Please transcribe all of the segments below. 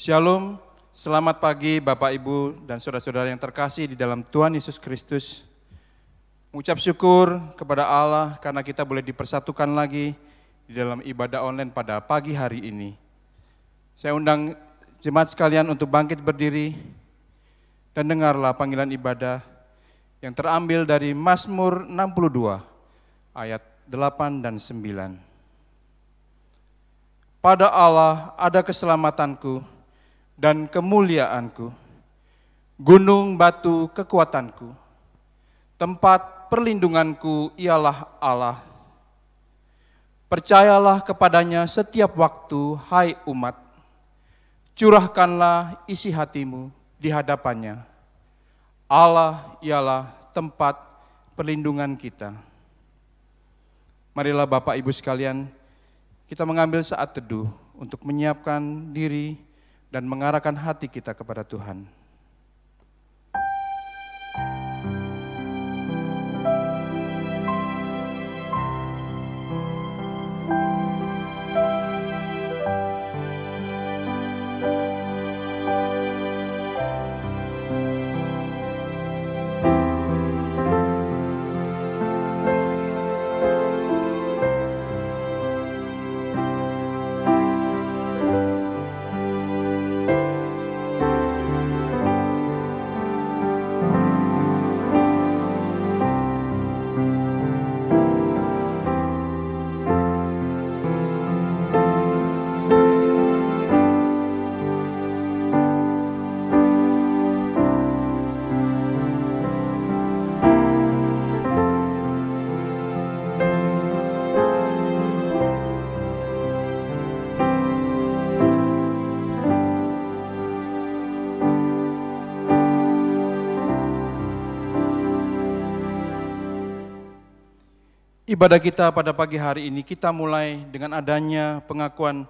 Shalom, selamat pagi Bapak Ibu dan saudara-saudara yang terkasih di dalam Tuhan Yesus Kristus. Mengucap syukur kepada Allah karena kita boleh dipersatukan lagi di dalam ibadah online pada pagi hari ini. Saya undang jemaat sekalian untuk bangkit berdiri dan dengarlah panggilan ibadah yang terambil dari Mazmur 62 ayat 8 dan 9. Pada Allah ada keselamatanku dan kemuliaanku, gunung batu kekuatanku, tempat perlindunganku ialah Allah. Percayalah kepadanya setiap waktu, hai umat, curahkanlah isi hatimu di hadapannya. Allah ialah tempat perlindungan kita. Marilah Bapak Ibu sekalian, kita mengambil saat teduh untuk menyiapkan diri dan mengarahkan hati kita kepada Tuhan. Ibadah kita pada pagi hari ini kita mulai dengan adanya pengakuan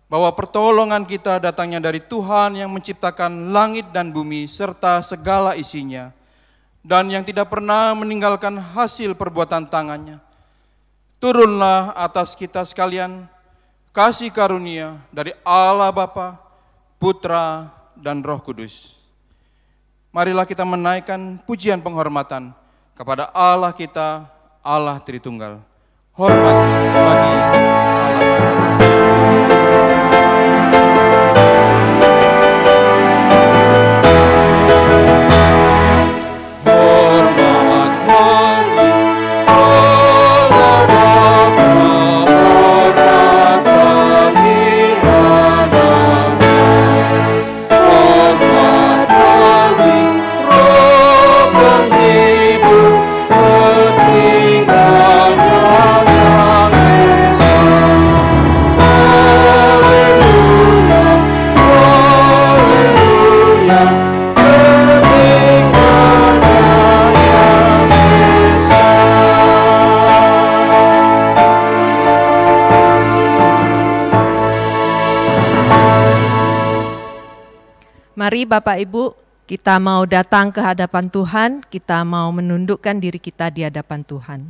bahwa pertolongan kita datangnya dari Tuhan yang menciptakan langit dan bumi serta segala isinya, dan yang tidak pernah meninggalkan hasil perbuatan tangannya. Turunlah atas kita sekalian kasih karunia dari Allah Bapa, Putra, dan Roh Kudus. Marilah kita menaikkan pujian penghormatan kepada Allah kita, Allah Tritunggal. Hormat bagi Allah. Mari Bapak Ibu, kita mau datang ke hadapan Tuhan, kita mau menundukkan diri kita di hadapan Tuhan.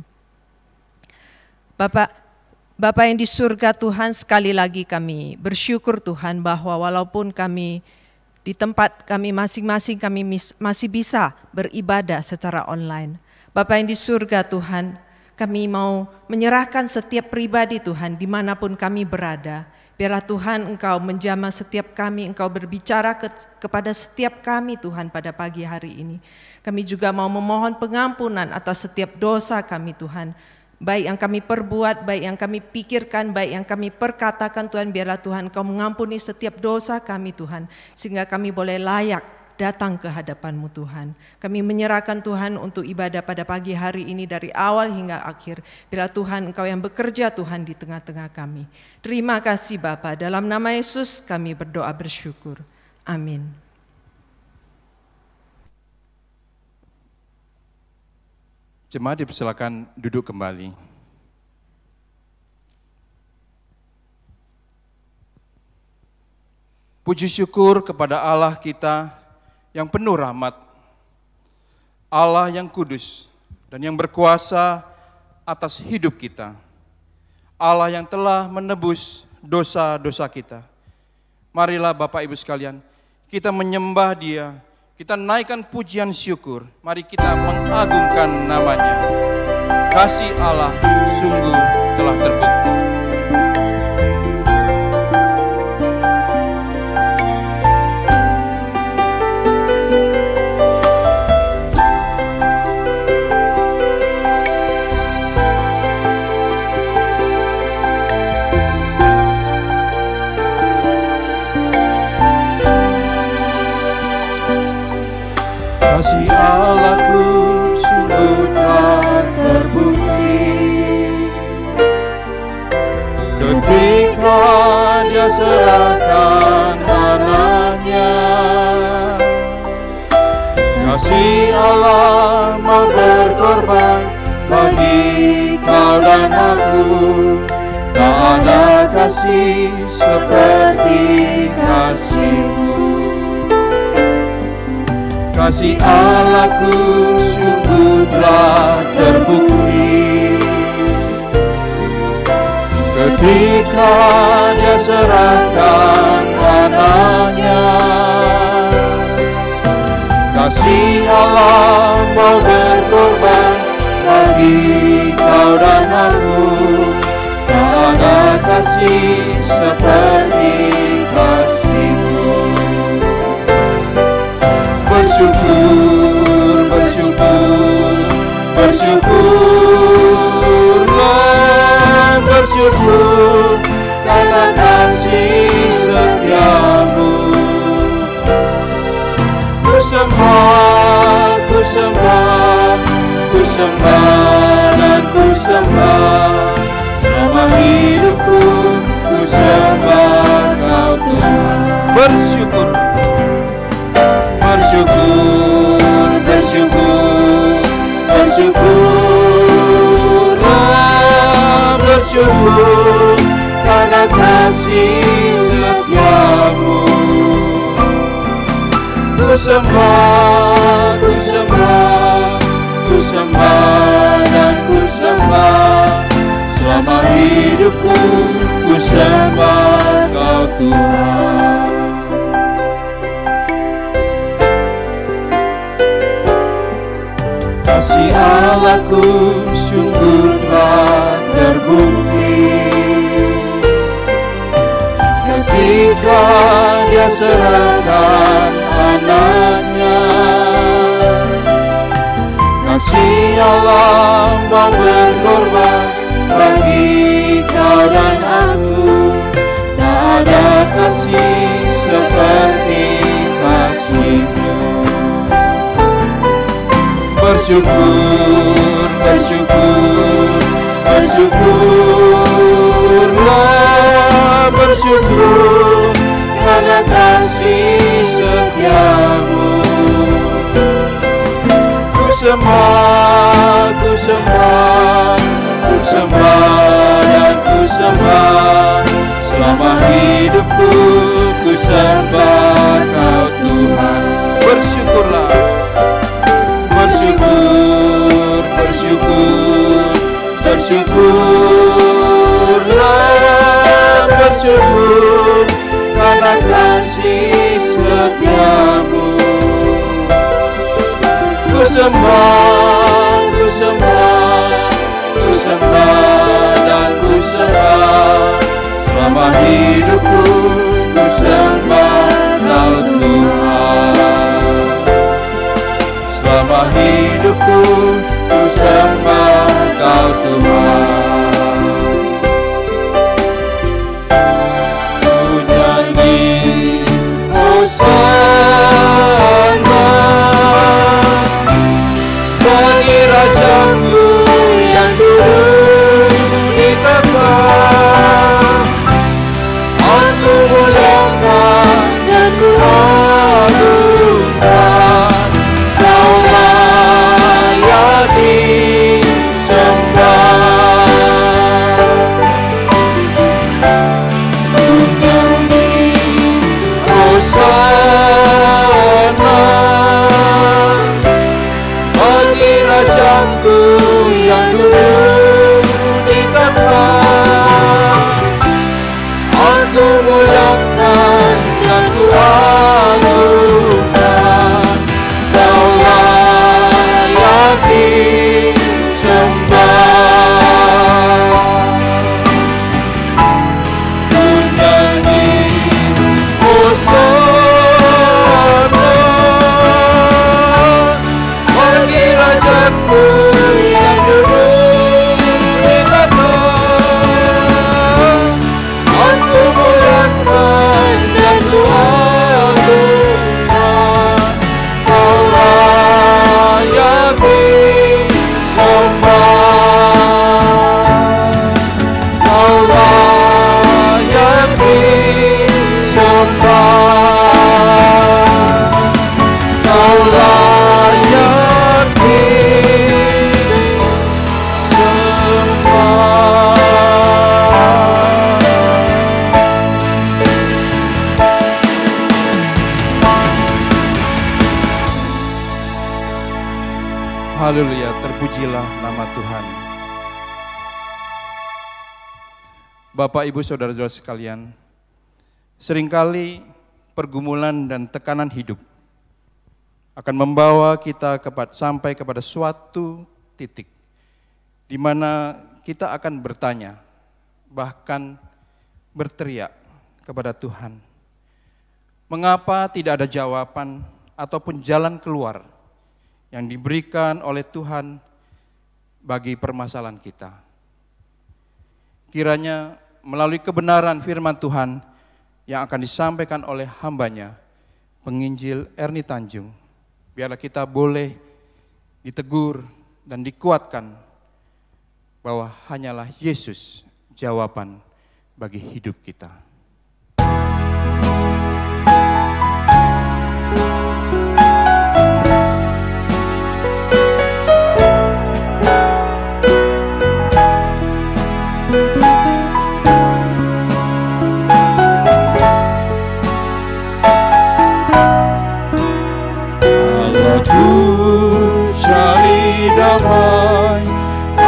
Bapak yang di surga Tuhan, sekali lagi kami bersyukur Tuhan bahwa walaupun kami di tempat kami masing-masing kami masih bisa beribadah secara online. Bapak yang di surga Tuhan, kami mau menyerahkan setiap pribadi Tuhan dimanapun kami berada. Biarlah Tuhan Engkau menjamah setiap kami, Engkau berbicara kepada setiap kami Tuhan pada pagi hari ini. Kami juga mau memohon pengampunan atas setiap dosa kami Tuhan. baik yang kami perbuat, baik yang kami pikirkan, baik yang kami perkatakan Tuhan, biarlah Tuhan Engkau mengampuni setiap dosa kami Tuhan, sehingga kami boleh layak datang ke hadapan-Mu Tuhan. Kami menyerahkan Tuhan untuk ibadah pada pagi hari ini dari awal hingga akhir. Biarlah Tuhan Engkau yang bekerja Tuhan di tengah-tengah kami. Terima kasih Bapa, dalam nama Yesus kami berdoa bersyukur. Amin. Jemaat dipersilakan duduk kembali. Puji syukur kepada Allah kita yang penuh rahmat, Allah yang kudus dan yang berkuasa atas hidup kita, Allah yang telah menebus dosa-dosa kita. Marilah Bapak Ibu sekalian, kita menyembah Dia, kita naikkan pujian syukur, mari kita mengagungkan namanya. Kasih Allah sungguh telah terbukti. Kasih Allahku sungguh telah terbukti ketika Dia serahkan anaknya. Kasih Allah mau berkorban bagi kau dan aku, tak ada kasih seperti kasih-Mu. Kasih Allahku sungguh telah terbukti ketika Dia serahkan anaknya. Kasih Allah mau berkorban bagi kau dan aku, tak ada kasih seperti kasih-Mu. Bersyukur, bersyukur, bersyukurlah, bersyukur karena kasih setia-Mu. Ku sembah, ku sembah, ku sembah dan ku sembah, selama hidupku ku sembah Kau Tuhan. Bersyukur, bersyukur, bersyukur, bersyukurlah, bersyukur karena kasih setia-Mu. Ku sembah, ku sembah, ku sembah dan ku sembah, selama hidupku ku sembah Kau Tuhan. Kasih Allahku sungguh telah terbukti ketika Dia serahkan anaknya. Kasih Allah mau berkorban bagi kau dan aku, tak ada kasih seperti kasih-Mu. Bersyukur, bersyukur, bersyukurlah, bersyukur karena kasih setia-Mu. Ku sembah, ku sembah, ku sembah dan ku sembah, selama hidupku ku sembah Kau Tuhan. Bersyukurlah, bersyukur, bersyukur, bersyukurlah, bersyukur karena kasih setia-Mu. Ku sembah, ku sembah, ku sembah dan ku sembah, selama hidupku ku sembah Kau Tuhan. Selama hidupku ku sembah Kau Tuhan. Haleluya, terpujilah nama Tuhan. Bapak, Ibu, Saudara-saudara sekalian, seringkali pergumulan dan tekanan hidup akan membawa kita sampai kepada suatu titik di mana kita akan bertanya, bahkan berteriak kepada Tuhan, mengapa tidak ada jawaban ataupun jalan keluar yang diberikan oleh Tuhan bagi permasalahan kita. Kiranya melalui kebenaran firman Tuhan yang akan disampaikan oleh hambanya, penginjil Ernie Tanjung, biarlah kita boleh ditegur dan dikuatkan bahwa hanyalah Yesus jawaban bagi hidup kita.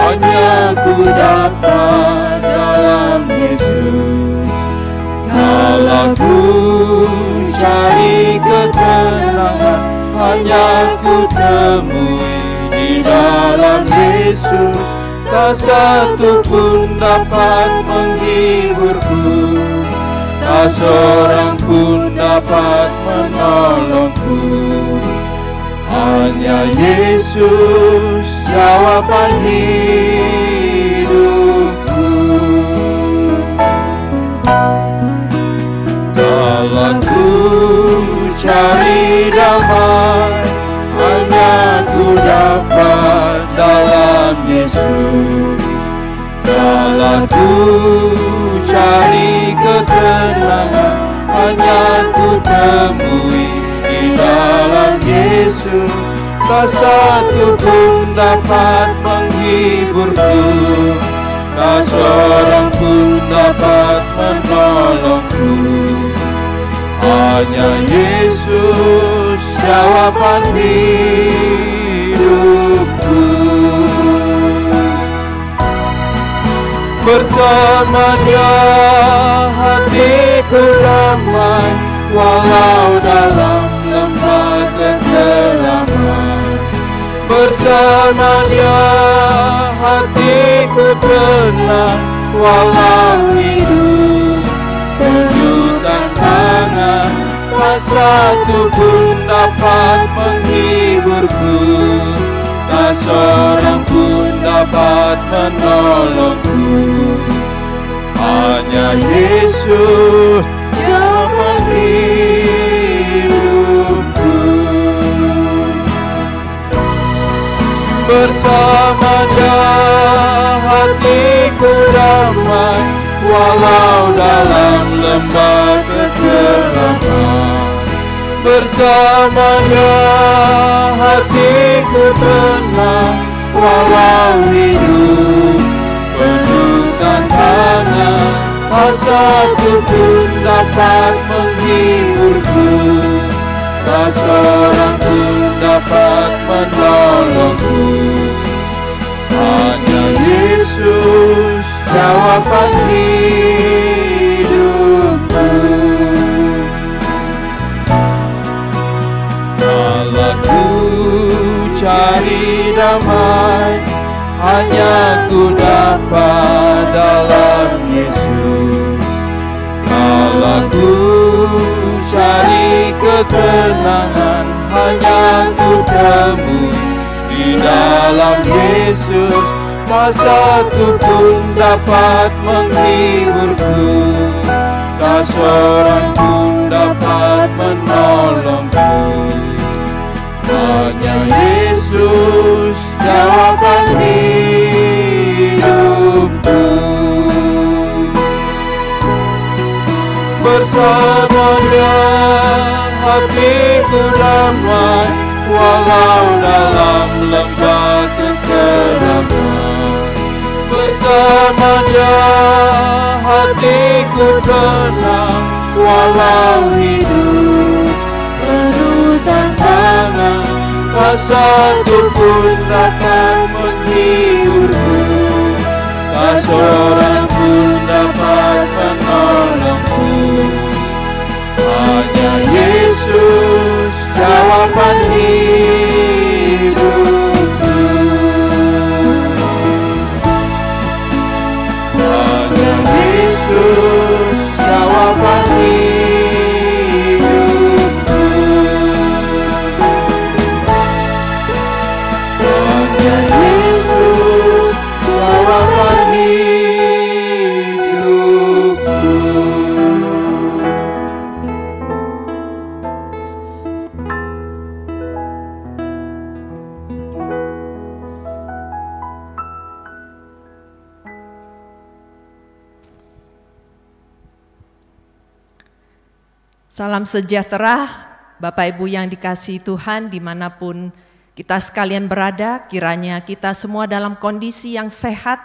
Hanya ku dapat dalam Yesus. Kalau ku cari ketenangan, hanya ku temui di dalam Yesus. Tak satu pun dapat menghiburku, tak seorang pun dapat menolongku. Hanya Yesus jawaban hidupku. Kalau ku cari damai, hanya ku dapat dalam Yesus. Kalau ku cari ketenangan, hanya ku temui di dalam Yesus. Tak satu pun dapat menghiburku, tak seorang pun dapat menolongku. Hanya Yesus jawaban hidupku. Bersamanya hatiku damai, walau dalam lembah kegelapan. Bersamanya hatiku tenang, walau hidup penuh tantangan. Tak satu pun dapat menghiburku, tak seorang pun dapat menolongku. Hanya Yesus jawaban hidupku. Bersamanya hatiku damai, walau dalam lembah kegelapan. Bersamanya hatiku tenang, walau hidup penuh tantangan. Tak satu pun dapat menghiburku, tak seorang pun dapat menolongku. Hanya Yesus jawaban hidupku. Kalau ku cari damai, hanya ku dapat dalam Yesus. Kalau ku cari ketenangan, hanya ku temui di dalam Yesus. Tak satu pun dapat menghiburku, tak seorang pun dapat menolongku. Hanya Yesus jawaban hidupku. Bersamanya hatiku damai, walau dalam lembah kegelapan. Bersamanya hatiku tenang, walau hidup penuh tantangan. Tak satu pun dapat menghiburku, tak seorang pun dapat menolongku. Hanya Yesus jawaban hidupku. Hanya Yesus jawaban hidupku. Hanya Yesus jawaban hidupku. Salam sejahtera, Bapak Ibu yang dikasihi Tuhan dimanapun kita sekalian berada, kiranya kita semua dalam kondisi yang sehat,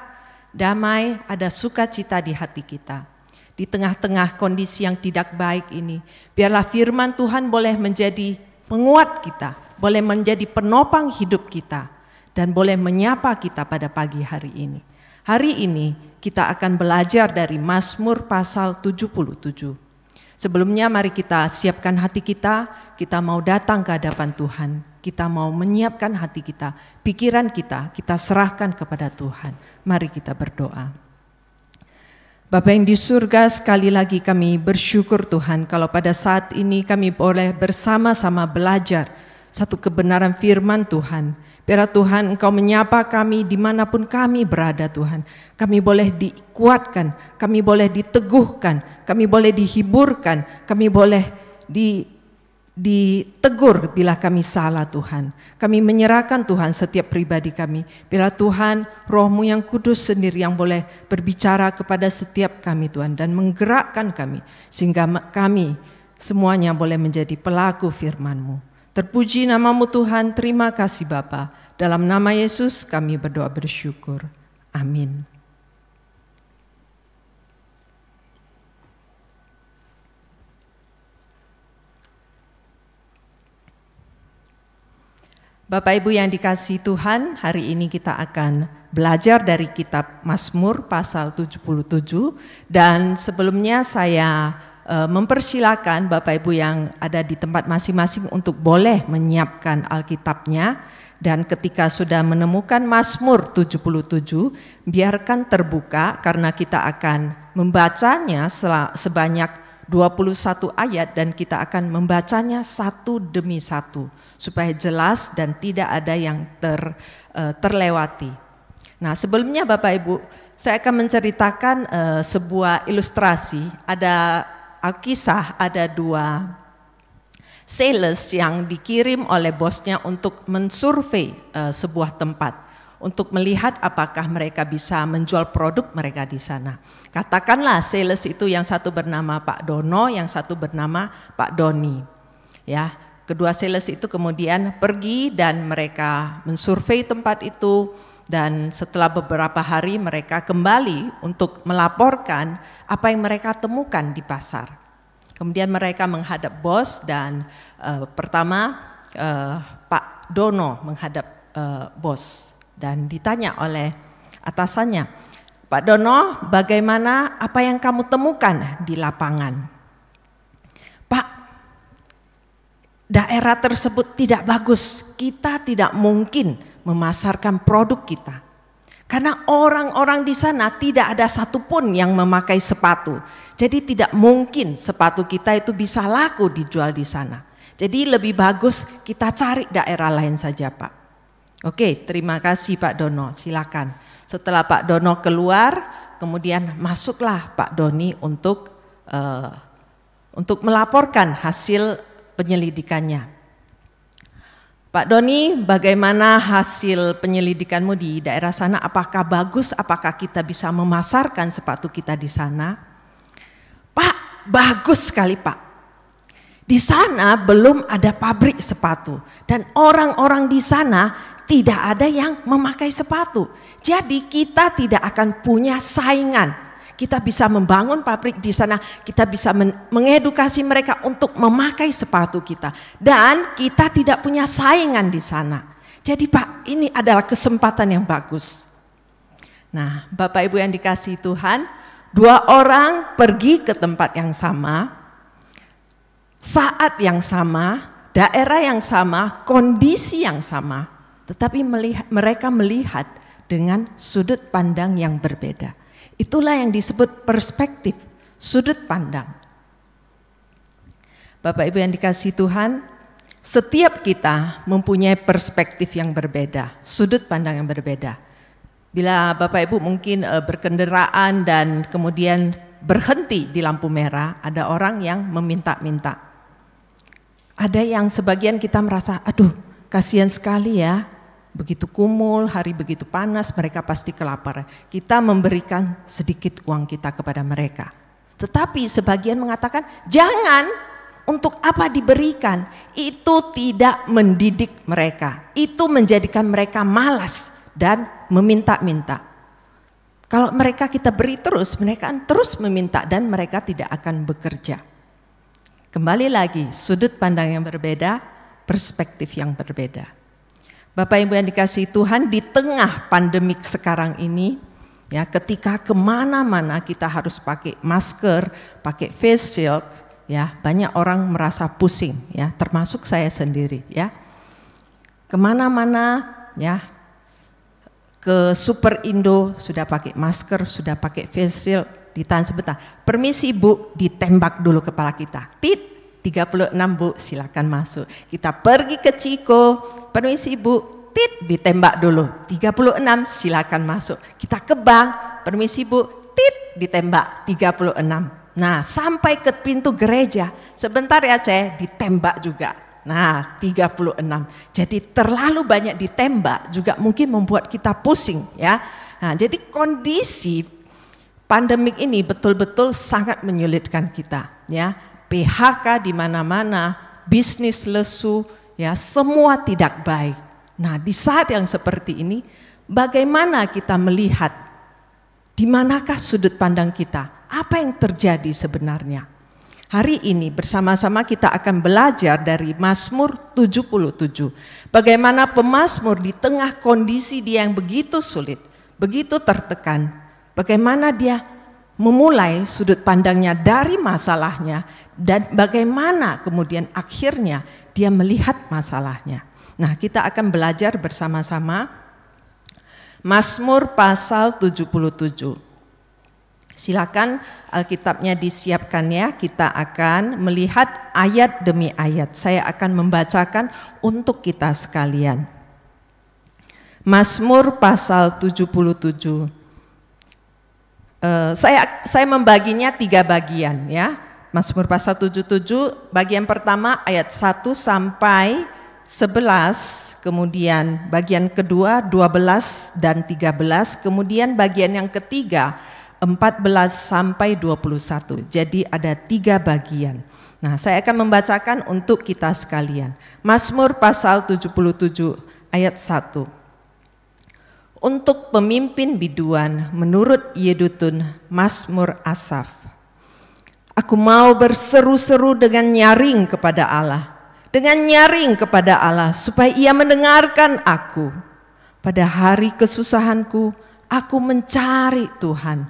damai, ada sukacita di hati kita. Di tengah-tengah kondisi yang tidak baik ini, biarlah firman Tuhan boleh menjadi penguat kita, boleh menjadi penopang hidup kita, dan boleh menyapa kita pada pagi hari ini. Hari ini kita akan belajar dari Mazmur pasal 77. Sebelumnya mari kita siapkan hati kita mau datang ke hadapan Tuhan. Kita mau menyiapkan hati kita, pikiran kita serahkan kepada Tuhan. Mari kita berdoa. Bapa yang di surga, sekali lagi kami bersyukur Tuhan kalau pada saat ini kami boleh bersama-sama belajar satu kebenaran firman Tuhan. Biar Tuhan Engkau menyapa kami dimanapun kami berada Tuhan. Kami boleh dikuatkan, kami boleh diteguhkan, kami boleh dihiburkan, kami boleh ditegur bila kami salah Tuhan. Kami menyerahkan Tuhan setiap pribadi kami. Bila Tuhan Roh-Mu yang kudus sendiri yang boleh berbicara kepada setiap kami Tuhan. Dan menggerakkan kami sehingga kami semuanya boleh menjadi pelaku firman-Mu. Terpuji nama-Mu Tuhan, terima kasih Bapa. Dalam nama Yesus kami berdoa bersyukur. Amin. Bapak Ibu yang dikasihi Tuhan, hari ini kita akan belajar dari kitab Mazmur pasal 77. Dan sebelumnya saya mempersilakan Bapak Ibu yang ada di tempat masing-masing untuk boleh menyiapkan Alkitabnya. Dan ketika sudah menemukan Mazmur 77, biarkan terbuka karena kita akan membacanya sebanyak 21 ayat dan kita akan membacanya satu demi satu supaya jelas dan tidak ada yang terlewati. Nah, sebelumnya Bapak Ibu, saya akan menceritakan sebuah ilustrasi. Ada Alkisah, ada dua sales yang dikirim oleh bosnya untuk mensurvei sebuah tempat untuk melihat apakah mereka bisa menjual produk mereka di sana. Katakanlah sales itu yang satu bernama Pak Dono, yang satu bernama Pak Doni. Ya, kedua sales itu kemudian pergi dan mereka mensurvei tempat itu dan setelah beberapa hari mereka kembali untuk melaporkan apa yang mereka temukan di pasar. Kemudian mereka menghadap bos dan pertama Pak Dono menghadap bos dan ditanya oleh atasannya, Pak Dono, bagaimana apa yang kamu temukan di lapangan? Pak, daerah tersebut tidak bagus, kita tidak mungkin memasarkan produk kita. Karena orang-orang di sana tidak ada satupun yang memakai sepatu. Jadi tidak mungkin sepatu kita itu bisa laku dijual di sana. Jadi lebih bagus kita cari daerah lain saja Pak. Oke, terima kasih Pak Dono, silakan. Setelah Pak Dono keluar, kemudian masuklah Pak Doni untuk melaporkan hasil penyelidikannya. Pak Doni, bagaimana hasil penyelidikanmu di daerah sana? Apakah bagus? Apakah kita bisa memasarkan sepatu kita di sana? Pak, bagus sekali Pak. Di sana belum ada pabrik sepatu dan orang-orang di sana tidak ada yang memakai sepatu. Jadi kita tidak akan punya saingan. kita bisa membangun pabrik di sana, kita bisa mengedukasi mereka untuk memakai sepatu kita. Dan kita tidak punya saingan di sana. Jadi Pak, ini adalah kesempatan yang bagus. Nah, Bapak Ibu yang dikasihi Tuhan, 2 orang pergi ke tempat yang sama, saat yang sama, daerah yang sama, kondisi yang sama, tetapi mereka melihat dengan sudut pandang yang berbeda. Itulah yang disebut perspektif, sudut pandang. Bapak Ibu yang dikasihi Tuhan, setiap kita mempunyai perspektif yang berbeda, sudut pandang yang berbeda. Bila Bapak Ibu mungkin berkendaraan dan kemudian berhenti di lampu merah, ada orang yang meminta-minta. Ada yang sebagian kita merasa, aduh kasihan sekali ya. Begitu kumul, hari begitu panas, mereka pasti kelaparan. Kita memberikan sedikit uang kita kepada mereka. Tetapi sebagian mengatakan, jangan, untuk apa diberikan? Itu tidak mendidik mereka. Itu menjadikan mereka malas dan meminta-minta. Kalau mereka kita beri terus, mereka akan terus meminta dan mereka tidak akan bekerja. Kembali lagi, sudut pandang yang berbeda, perspektif yang berbeda. Bapak Ibu yang dikasihi Tuhan, di tengah pandemik sekarang ini, ya, ketika kemana-mana kita harus pakai masker, pakai face shield, ya, banyak orang merasa pusing, ya, termasuk saya sendiri, ya. Kemana-mana, ya, ke Super Indo sudah pakai masker, sudah pakai face shield, ditahan sebentar. Permisi Bu, ditembak dulu kepala kita. Tit, 36 Bu, silakan masuk. Kita pergi ke Ciko, permisi Bu, tit, ditembak dulu. 36, silakan masuk. Kita ke bank, permisi Bu, tit, ditembak. 36. Nah, sampai ke pintu gereja, sebentar ya Ceh, ditembak juga. Nah, 36. Jadi terlalu banyak ditembak juga mungkin membuat kita pusing, ya. Nah, jadi kondisi pandemik ini betul-betul sangat menyulitkan kita, ya. PHK di mana-mana, bisnis lesu, ya, semua tidak baik. Nah, di saat yang seperti ini, bagaimana kita melihat di manakah sudut pandang kita? Apa yang terjadi sebenarnya? Hari ini bersama-sama kita akan belajar dari Mazmur 77. Bagaimana pemazmur di tengah kondisi dia yang begitu sulit, begitu tertekan, bagaimana dia memulai sudut pandangnya dari masalahnya dan bagaimana kemudian akhirnya dia melihat masalahnya. Nah, kita akan belajar bersama-sama Mazmur pasal 77. Silakan Alkitabnya disiapkan ya, kita akan melihat ayat demi ayat. Saya akan membacakan untuk kita sekalian. Mazmur pasal 77. Saya membaginya 3 bagian ya. Mazmur pasal 77, bagian pertama ayat 1 sampai 11, kemudian bagian kedua 12 dan 13, kemudian bagian yang ketiga 14 sampai 21. Jadi ada 3 bagian. Nah, saya akan membacakan untuk kita sekalian. Mazmur pasal 77 ayat 1. Untuk pemimpin biduan menurut Yedutun Mazmur Asaf. Aku mau berseru-seru dengan nyaring kepada Allah. Dengan nyaring kepada Allah supaya ia mendengarkan aku. Pada hari kesusahanku aku mencari Tuhan.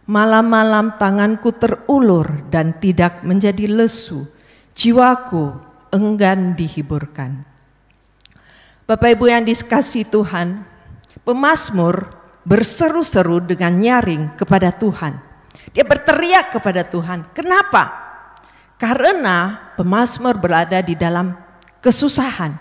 Malam-malam tanganku terulur dan tidak menjadi lesu. Jiwaku enggan dihiburkan. Bapak Ibu yang dikasihi Tuhan, pemazmur berseru-seru dengan nyaring kepada Tuhan. Dia berteriak kepada Tuhan. Kenapa? Karena pemazmur berada di dalam kesusahan.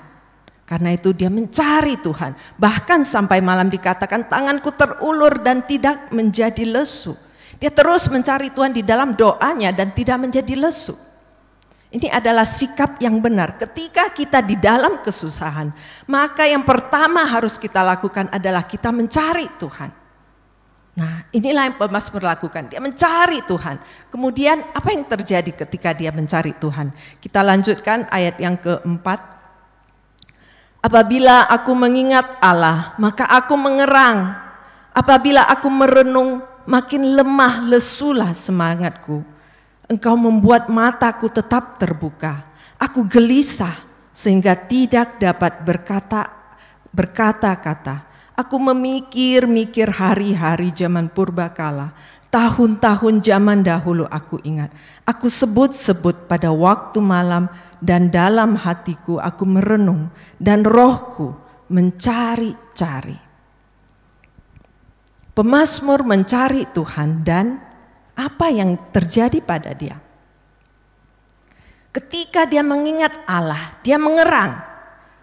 Karena itu dia mencari Tuhan. Bahkan sampai malam dikatakan tanganku terulur dan tidak menjadi lesu. Dia terus mencari Tuhan di dalam doanya dan tidak menjadi lesu. Ini adalah sikap yang benar. Ketika kita di dalam kesusahan, maka yang pertama harus kita lakukan adalah kita mencari Tuhan. Nah, inilah yang pemazmur lakukan. Dia mencari Tuhan. Kemudian apa yang terjadi ketika dia mencari Tuhan? Kita lanjutkan ayat yang keempat. Apabila aku mengingat Allah, maka aku mengerang. Apabila aku merenung, makin lemah lesulah semangatku. Engkau membuat mataku tetap terbuka. Aku gelisah sehingga tidak dapat berkata-kata. Aku memikir-mikir hari-hari zaman purbakala. Tahun-tahun zaman dahulu aku ingat. Aku sebut-sebut pada waktu malam, dan dalam hatiku aku merenung, dan rohku mencari-cari. Pemazmur mencari Tuhan, dan apa yang terjadi pada dia? Ketika dia mengingat Allah, dia mengerang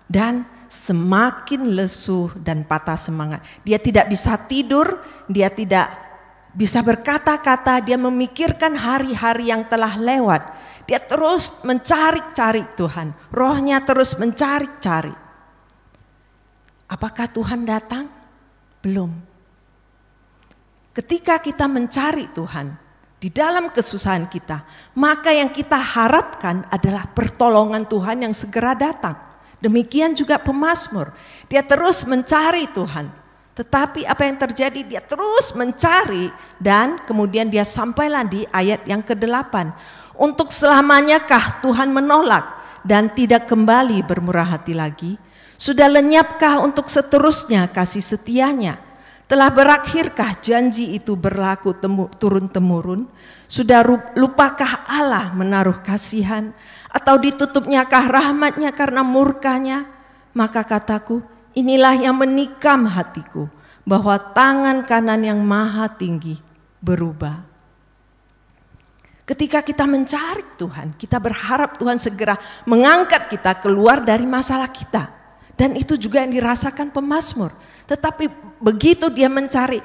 dan semakin lesu dan patah semangat. Dia tidak bisa tidur, dia tidak bisa berkata-kata, dia memikirkan hari-hari yang telah lewat. Dia terus mencari-cari Tuhan, rohnya terus mencari-cari. Apakah Tuhan datang? Belum. Ketika kita mencari Tuhan di dalam kesusahan kita, maka yang kita harapkan adalah pertolongan Tuhan yang segera datang. Demikian juga pemazmur, dia terus mencari Tuhan. Tetapi apa yang terjadi? Dia terus mencari, dan kemudian dia sampailah di ayat yang ke-8. Untuk selamanyakah Tuhan menolak dan tidak kembali bermurah hati lagi? Sudah lenyapkah untuk seterusnya kasih setianya? Telah berakhirkah janji itu berlaku turun-temurun? Sudah lupakah Allah menaruh kasihan? Atau ditutupnyakah rahmatnya karena murkanya? Maka kataku, inilah yang menikam hatiku, bahwa tangan kanan yang maha tinggi berubah. Ketika kita mencari Tuhan, kita berharap Tuhan segera mengangkat kita keluar dari masalah kita. Dan itu juga yang dirasakan pemazmur. Tetapi begitu dia mencari,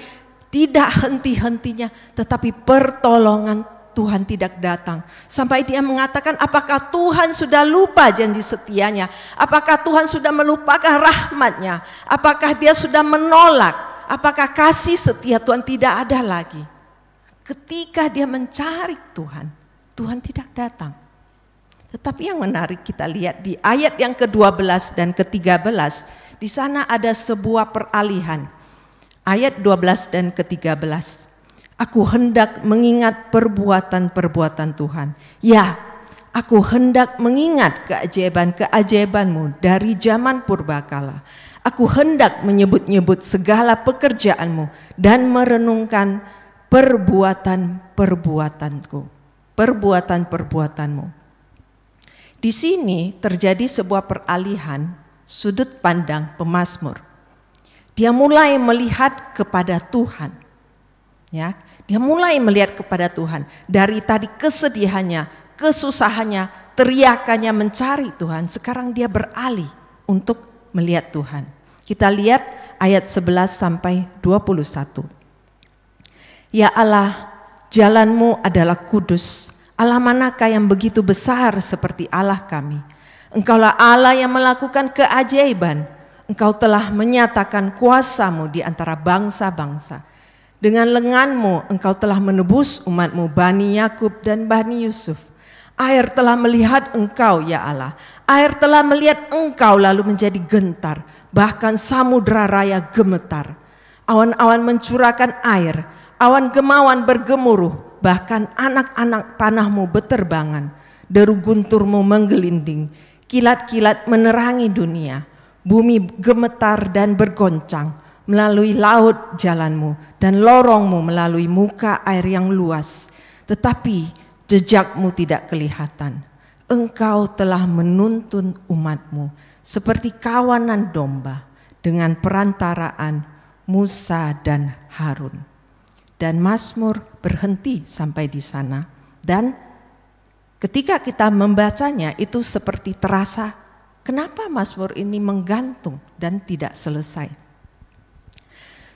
tidak henti-hentinya, tetapi pertolongan Tuhan tidak datang. Sampai dia mengatakan, apakah Tuhan sudah lupa janji setianya? Apakah Tuhan sudah melupakan rahmatnya? Apakah dia sudah menolak? Apakah kasih setia Tuhan tidak ada lagi? Ketika dia mencari Tuhan, Tuhan tidak datang. Tetapi yang menarik kita lihat di ayat yang ke-12 dan ke-13, di sana ada sebuah peralihan. Ayat 12 dan ke-13. Aku hendak mengingat perbuatan-perbuatan Tuhan. Ya, aku hendak mengingat keajaiban-keajaiban-Mu dari zaman purbakala. Aku hendak menyebut-nyebut segala pekerjaan-Mu dan merenungkan perbuatan-perbuatanku. Perbuatan-perbuatan-Mu. Di sini terjadi sebuah peralihan sudut pandang pemazmur. Dia mulai melihat kepada Tuhan. Ya, dia mulai melihat kepada Tuhan. Dari tadi kesedihannya, kesusahannya, teriakannya mencari Tuhan, sekarang dia beralih untuk melihat Tuhan. Kita lihat ayat 11 sampai 21. Ya Allah, jalan-Mu adalah kudus. Allah manakah yang begitu besar seperti Allah kami? Engkaulah Allah yang melakukan keajaiban. Engkau telah menyatakan kuasa-Mu di antara bangsa-bangsa. Dengan lengan-Mu engkau telah menebus umat-Mu Bani Yakub dan Bani Yusuf. Air telah melihat engkau ya Allah. Air telah melihat engkau lalu menjadi gentar. Bahkan samudra raya gemetar. Awan-awan mencurahkan air. Awan gemawan bergemuruh. Bahkan anak-anak panah-Mu beterbangan. Deru guntur-Mu menggelinding. Kilat-kilat menerangi dunia. Bumi gemetar dan bergoncang. Melalui laut jalan-Mu dan lorong-Mu melalui muka air yang luas. Tetapi jejak-Mu tidak kelihatan. Engkau telah menuntun umat-Mu seperti kawanan domba dengan perantaraan Musa dan Harun. Dan Mazmur berhenti sampai di sana. Dan ketika kita membacanya itu seperti terasa, kenapa Mazmur ini menggantung dan tidak selesai.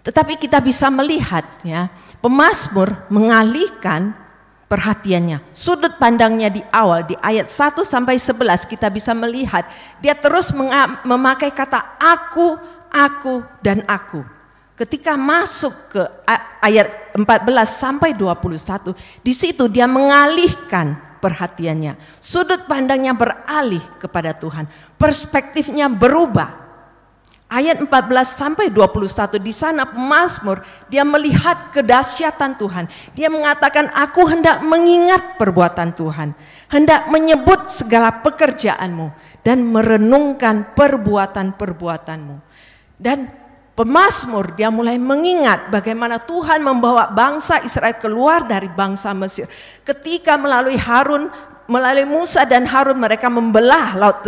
Tetapi kita bisa melihat ya, pemazmur mengalihkan perhatiannya. Sudut pandangnya di awal di ayat 1 sampai 11 kita bisa melihat dia terus memakai kata aku, dan aku. Ketika masuk ke ayat 14 sampai 21, di situ dia mengalihkan perhatiannya. Sudut pandangnya beralih kepada Tuhan. Perspektifnya berubah. Ayat 14 sampai 21 di sana pemazmur dia melihat kedahsyatan Tuhan. Dia mengatakan, aku hendak mengingat perbuatan Tuhan, hendak menyebut segala pekerjaanmu dan merenungkan perbuatan-perbuatanmu. Dan pemazmur dia mulai mengingat bagaimana Tuhan membawa bangsa Israel keluar dari bangsa Mesir. Ketika melalui Musa dan Harun mereka membelah laut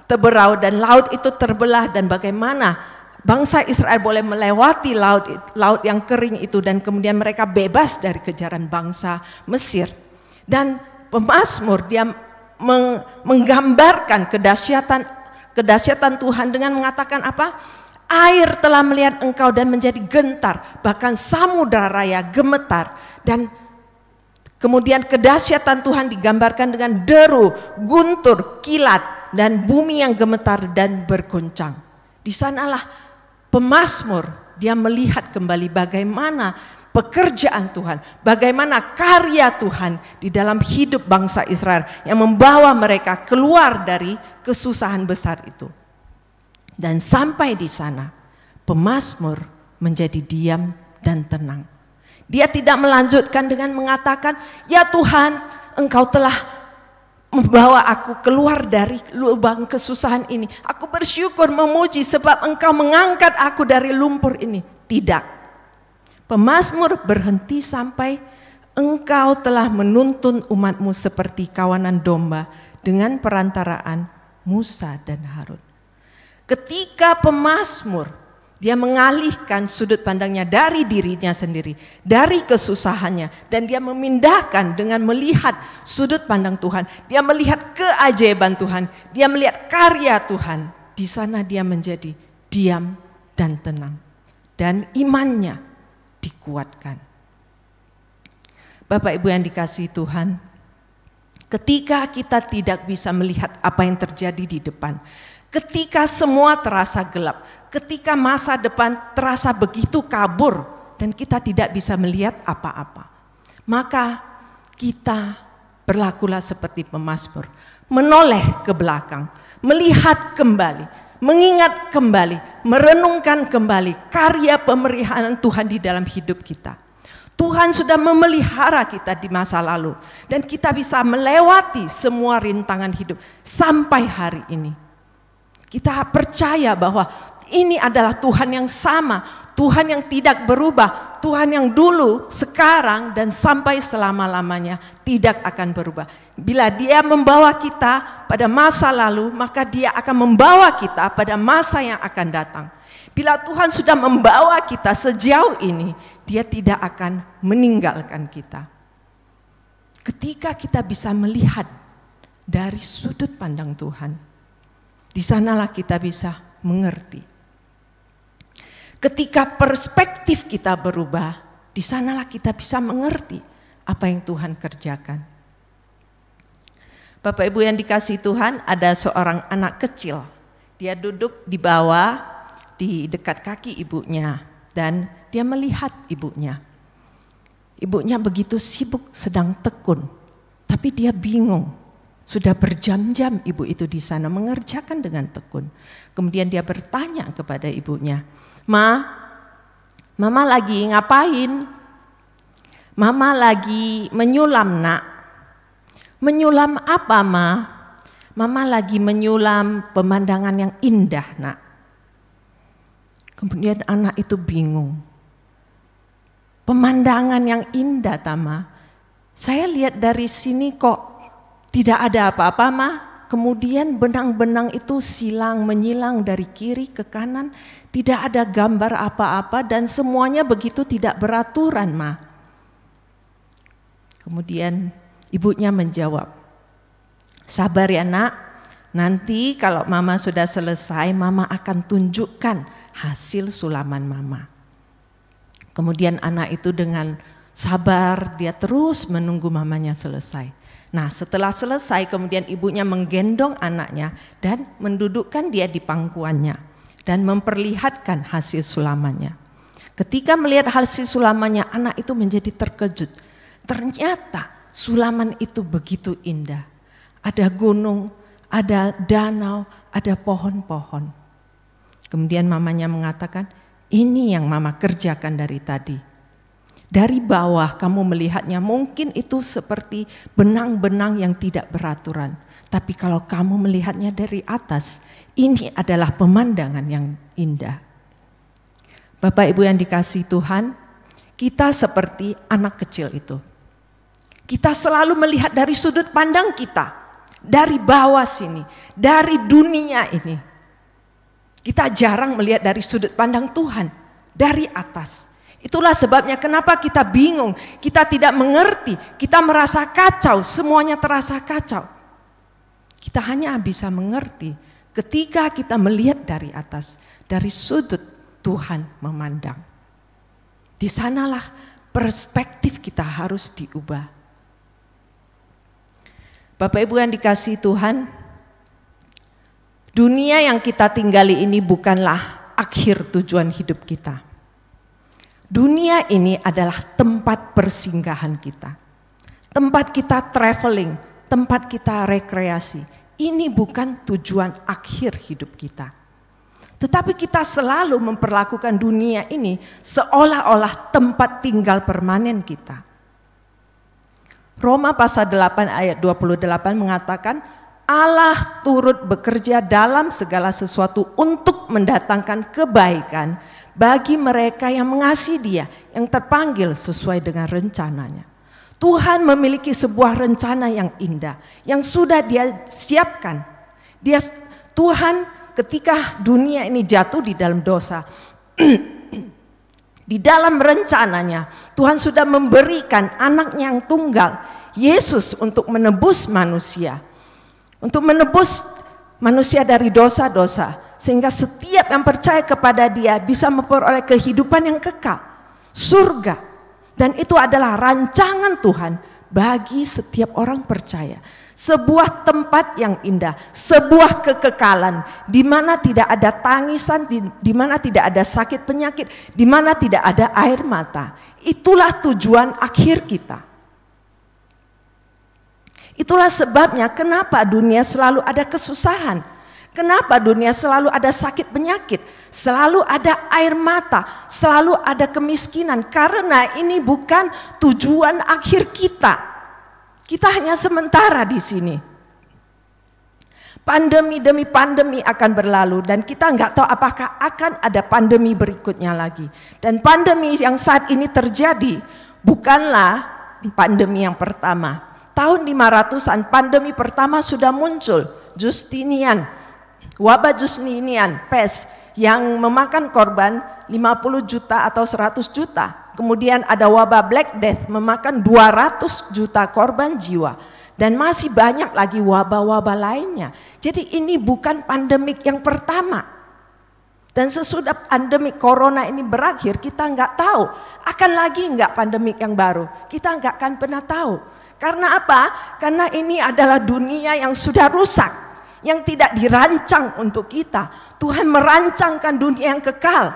terberau dan laut itu terbelah, dan bagaimana bangsa Israel boleh melewati laut yang kering itu dan kemudian mereka bebas dari kejaran bangsa Mesir. Dan pemazmur dia menggambarkan kedahsyatan Tuhan dengan mengatakan apa? Air telah melihat engkau dan menjadi gentar, bahkan samudra raya gemetar. Dan kemudian kedahsyatan Tuhan digambarkan dengan deru, guntur, kilat, dan bumi yang gemetar dan bergoncang. Di sanalah pemazmur dia melihat kembali bagaimana pekerjaan Tuhan, bagaimana karya Tuhan di dalam hidup bangsa Israel yang membawa mereka keluar dari kesusahan besar itu. Dan sampai di sana pemazmur menjadi diam dan tenang. Dia tidak melanjutkan dengan mengatakan, ya Tuhan, engkau telah membawa aku keluar dari lubang kesusahan ini. Aku bersyukur memuji sebab engkau mengangkat aku dari lumpur ini. Tidak. Pemazmur berhenti sampai engkau telah menuntun umatmu seperti kawanan domba dengan perantaraan Musa dan Harun. Ketika pemazmur dia mengalihkan sudut pandangnya dari dirinya sendiri, dari kesusahannya, dan dia memindahkan dengan melihat sudut pandang Tuhan. Dia melihat keajaiban Tuhan, dia melihat karya Tuhan. Di sana dia menjadi diam dan tenang, dan imannya dikuatkan. Bapak Ibu yang dikasihi Tuhan, ketika kita tidak bisa melihat apa yang terjadi di depan, ketika semua terasa gelap, ketika masa depan terasa begitu kabur dan kita tidak bisa melihat apa-apa, maka kita berlakulah seperti pemazmur, menoleh ke belakang, melihat kembali, mengingat kembali, merenungkan kembali karya pemeliharaan Tuhan di dalam hidup kita. Tuhan sudah memelihara kita di masa lalu dan kita bisa melewati semua rintangan hidup sampai hari ini. Kita percaya bahwa ini adalah Tuhan yang sama, Tuhan yang tidak berubah, Tuhan yang dulu, sekarang, dan sampai selama-lamanya tidak akan berubah. Bila Dia membawa kita pada masa lalu, maka Dia akan membawa kita pada masa yang akan datang. Bila Tuhan sudah membawa kita sejauh ini, Dia tidak akan meninggalkan kita. Ketika kita bisa melihat dari sudut pandang Tuhan, di sanalah kita bisa mengerti. Ketika perspektif kita berubah, di sanalah kita bisa mengerti apa yang Tuhan kerjakan. Bapak Ibu yang dikasihi Tuhan, ada seorang anak kecil. Dia duduk di bawah, di dekat kaki ibunya, dan dia melihat ibunya. Ibunya begitu sibuk sedang tekun, tapi dia bingung. Sudah berjam-jam ibu itu di sana mengerjakan dengan tekun. Kemudian dia bertanya kepada ibunya, Mama lagi ngapain? Mama lagi menyulam, Nak. Menyulam apa, Ma? Mama lagi menyulam pemandangan yang indah, Nak. Kemudian anak itu bingung. Pemandangan yang indah, Tama. Saya lihat dari sini kok tidak ada apa-apa, Ma. Kemudian benang-benang itu silang menyilang dari kiri ke kanan, tidak ada gambar apa-apa dan semuanya begitu tidak beraturan, Ma. Kemudian ibunya menjawab, sabar ya Nak, nanti kalau Mama sudah selesai, Mama akan tunjukkan hasil sulaman Mama. Kemudian anak itu dengan sabar dia terus menunggu mamanya selesai. Nah, setelah selesai kemudian ibunya menggendong anaknya dan mendudukkan dia di pangkuannya dan memperlihatkan hasil sulamannya. Ketika melihat hasil sulamannya, anak itu menjadi terkejut. Ternyata sulaman itu begitu indah. Ada gunung, ada danau, ada pohon-pohon. Kemudian mamanya mengatakan, ini yang mama kerjakan dari tadi. Dari bawah kamu melihatnya mungkin itu seperti benang-benang yang tidak beraturan. Tapi kalau kamu melihatnya dari atas, ini adalah pemandangan yang indah. Bapak Ibu yang dikasihi Tuhan, kita seperti anak kecil itu. Kita selalu melihat dari sudut pandang kita, dari bawah sini, dari dunia ini. Kita jarang melihat dari sudut pandang Tuhan, dari atas. Itulah sebabnya kenapa kita bingung, kita tidak mengerti, kita merasa kacau, semuanya terasa kacau. Kita hanya bisa mengerti ketika kita melihat dari atas, dari sudut Tuhan memandang. Di sanalah perspektif kita harus diubah. Bapak Ibu yang dikasihi Tuhan, dunia yang kita tinggali ini bukanlah akhir tujuan hidup kita. Dunia ini adalah tempat persinggahan kita. Tempat kita traveling, tempat kita rekreasi. Ini bukan tujuan akhir hidup kita. Tetapi kita selalu memperlakukan dunia ini seolah-olah tempat tinggal permanen kita. Roma pasal 8 ayat 28 mengatakan, Allah turut bekerja dalam segala sesuatu untuk mendatangkan kebaikan bagi mereka yang mengasihi Dia, yang terpanggil sesuai dengan rencananya. Tuhan memiliki sebuah rencana yang indah, yang sudah Dia siapkan. Tuhan ketika dunia ini jatuh di dalam dosa, di dalam rencananya Tuhan sudah memberikan anaknya yang tunggal, Yesus, untuk menebus manusia. Untuk menebus manusia dari dosa-dosa, sehingga setiap yang percaya kepada Dia bisa memperoleh kehidupan yang kekal, surga. Dan itu adalah rancangan Tuhan bagi setiap orang percaya. Sebuah tempat yang indah, sebuah kekekalan di mana tidak ada tangisan, di mana tidak ada sakit penyakit, di mana tidak ada air mata. Itulah tujuan akhir kita. Itulah sebabnya kenapa dunia selalu ada kesusahan. Kenapa dunia selalu ada sakit penyakit, selalu ada air mata, selalu ada kemiskinan. Karena ini bukan tujuan akhir kita. Kita hanya sementara di sini. Pandemi demi pandemi akan berlalu dan kita nggak tahu apakah akan ada pandemi berikutnya lagi. Dan pandemi yang saat ini terjadi bukanlah pandemi yang pertama. Tahun 500-an pandemi pertama sudah muncul, Justinian, wabah Justinian, pes yang memakan korban 50 juta atau 100 juta. Kemudian ada wabah Black Death memakan 200 juta korban jiwa. Dan masih banyak lagi wabah-wabah lainnya. Jadi ini bukan pandemik yang pertama. Dan sesudah pandemik corona ini berakhir, kita nggak tahu akan lagi nggak pandemik yang baru. Kita nggak akan pernah tahu. Karena apa? Karena ini adalah dunia yang sudah rusak, yang tidak dirancang untuk kita. Tuhan merancangkan dunia yang kekal.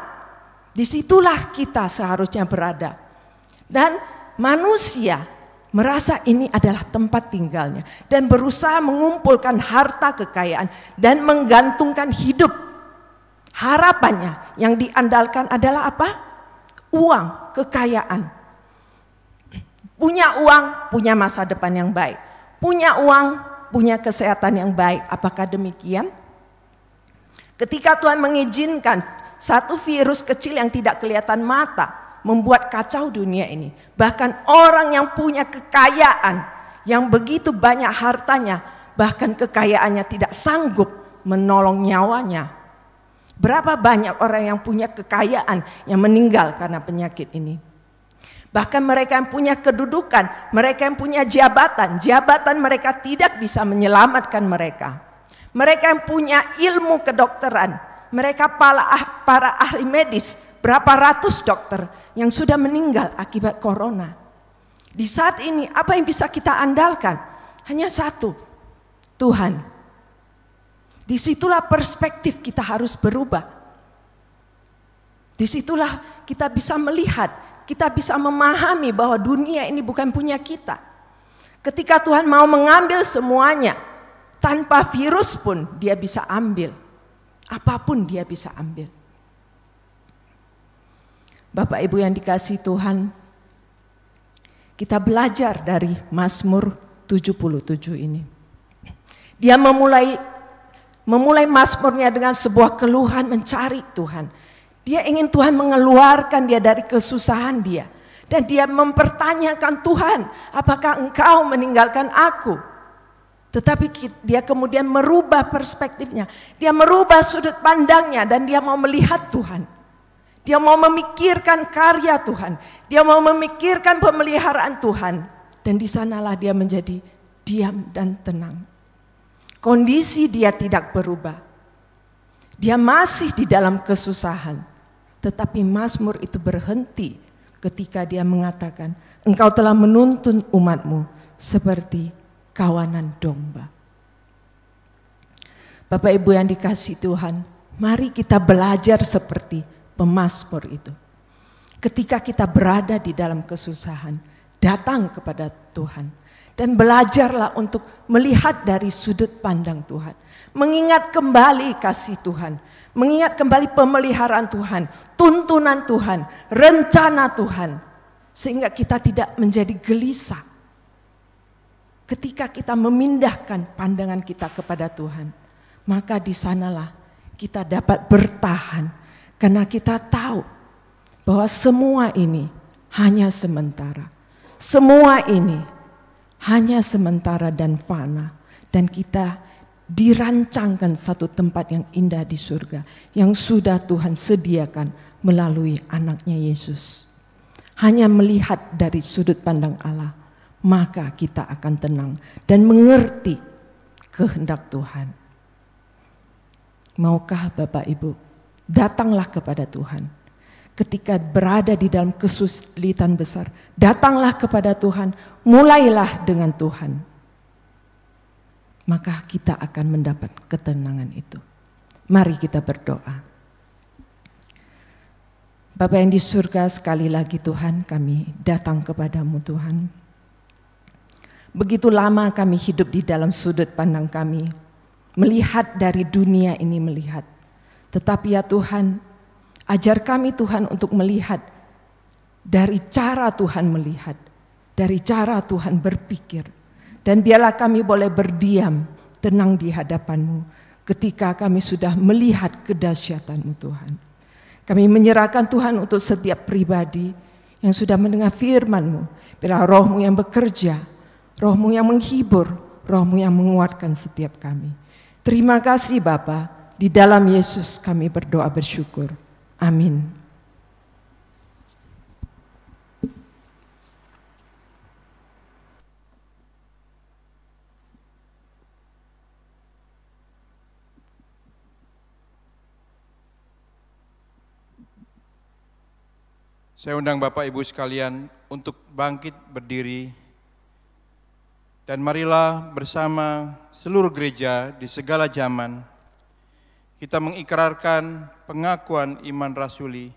Disitulah kita seharusnya berada. Dan manusia merasa ini adalah tempat tinggalnya dan berusaha mengumpulkan harta kekayaan dan menggantungkan hidup. Harapannya yang diandalkan adalah apa? Uang, kekayaan. Punya uang, punya masa depan yang baik. Punya uang, punya kesehatan yang baik. Apakah demikian? Ketika Tuhan mengizinkan satu virus kecil yang tidak kelihatan mata membuat kacau dunia ini. Bahkan orang yang punya kekayaan, yang begitu banyak hartanya, bahkan kekayaannya tidak sanggup menolong nyawanya. Berapa banyak orang yang punya kekayaan yang meninggal karena penyakit ini. Bahkan mereka yang punya kedudukan, mereka yang punya jabatan mereka tidak bisa menyelamatkan mereka. Mereka yang punya ilmu kedokteran, mereka para ahli medis, berapa ratus dokter yang sudah meninggal akibat corona. Di saat ini apa yang bisa kita andalkan? Hanya satu, Tuhan. Disitulah perspektif kita harus berubah. Disitulah kita bisa melihat, kita bisa memahami bahwa dunia ini bukan punya kita. Ketika Tuhan mau mengambil semuanya, tanpa virus pun Dia bisa ambil. Apapun dia bisa ambil. Bapak Ibu yang dikasihi Tuhan, kita belajar dari Mazmur 77 ini. Dia memulai Mazmurnya dengan sebuah keluhan mencari Tuhan. Dia ingin Tuhan mengeluarkan dia dari kesusahan dia. Dan dia mempertanyakan, Tuhan, apakah Engkau meninggalkan aku? Tetapi dia kemudian merubah perspektifnya. Dia merubah sudut pandangnya dan dia mau melihat Tuhan. Dia mau memikirkan karya Tuhan. Dia mau memikirkan pemeliharaan Tuhan. Dan di sanalah dia menjadi diam dan tenang. Kondisi dia tidak berubah. Dia masih di dalam kesusahan. Tetapi Mazmur itu berhenti ketika dia mengatakan, Engkau telah menuntun umat-Mu seperti kawanan domba. Bapak Ibu yang dikasihi Tuhan, mari kita belajar seperti pemazmur itu. Ketika kita berada di dalam kesusahan, datang kepada Tuhan dan belajarlah untuk melihat dari sudut pandang Tuhan. Mengingat kembali kasih Tuhan, mengingat kembali pemeliharaan Tuhan, tuntunan Tuhan, rencana Tuhan. Sehingga kita tidak menjadi gelisah. Ketika kita memindahkan pandangan kita kepada Tuhan, maka di sanalah kita dapat bertahan. Karena kita tahu bahwa semua ini hanya sementara. Semua ini hanya sementara dan fana. Dan kita dirancangkan satu tempat yang indah di surga yang sudah Tuhan sediakan melalui anaknya Yesus. Hanya melihat dari sudut pandang Allah, maka kita akan tenang dan mengerti kehendak Tuhan. Maukah Bapak Ibu, datanglah kepada Tuhan. Ketika berada di dalam kesulitan besar, datanglah kepada Tuhan, mulailah dengan Tuhan. Maka kita akan mendapat ketenangan itu. Mari kita berdoa. Bapa yang di surga, sekali lagi Tuhan, kami datang kepadamu Tuhan. Begitu lama kami hidup di dalam sudut pandang kami, melihat dari dunia ini melihat. Tetapi ya Tuhan, ajar kami Tuhan untuk melihat dari cara Tuhan melihat, dari cara Tuhan berpikir. Dan biarlah kami boleh berdiam, tenang di hadapan-Mu ketika kami sudah melihat kedahsyatan-Mu Tuhan. Kami menyerahkan Tuhan untuk setiap pribadi yang sudah mendengar firman-Mu. Biarlah Roh-Mu yang bekerja, Roh-Mu yang menghibur, Roh-Mu yang menguatkan setiap kami. Terima kasih Bapa, di dalam Yesus kami berdoa bersyukur. Amin. Saya undang Bapak Ibu sekalian untuk bangkit berdiri dan marilah bersama seluruh gereja di segala zaman kita mengikrarkan pengakuan iman rasuli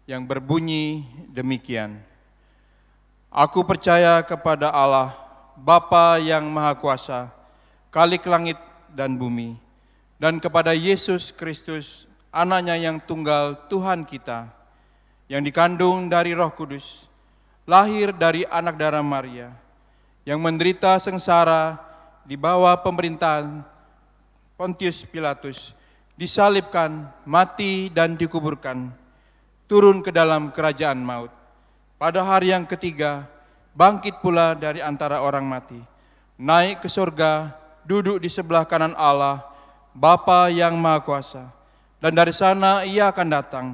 yang berbunyi demikian. Aku percaya kepada Allah, Bapa yang Maha Kuasa, Khalik langit dan bumi, dan kepada Yesus Kristus, Anaknya yang tunggal Tuhan kita, yang dikandung dari Roh Kudus, lahir dari anak darah Maria, yang menderita sengsara di bawah pemerintahan Pontius Pilatus, disalibkan, mati dan dikuburkan, turun ke dalam kerajaan maut. Pada hari yang ketiga, bangkit pula dari antara orang mati, naik ke surga, duduk di sebelah kanan Allah, Bapa yang Maha Kuasa, dan dari sana Ia akan datang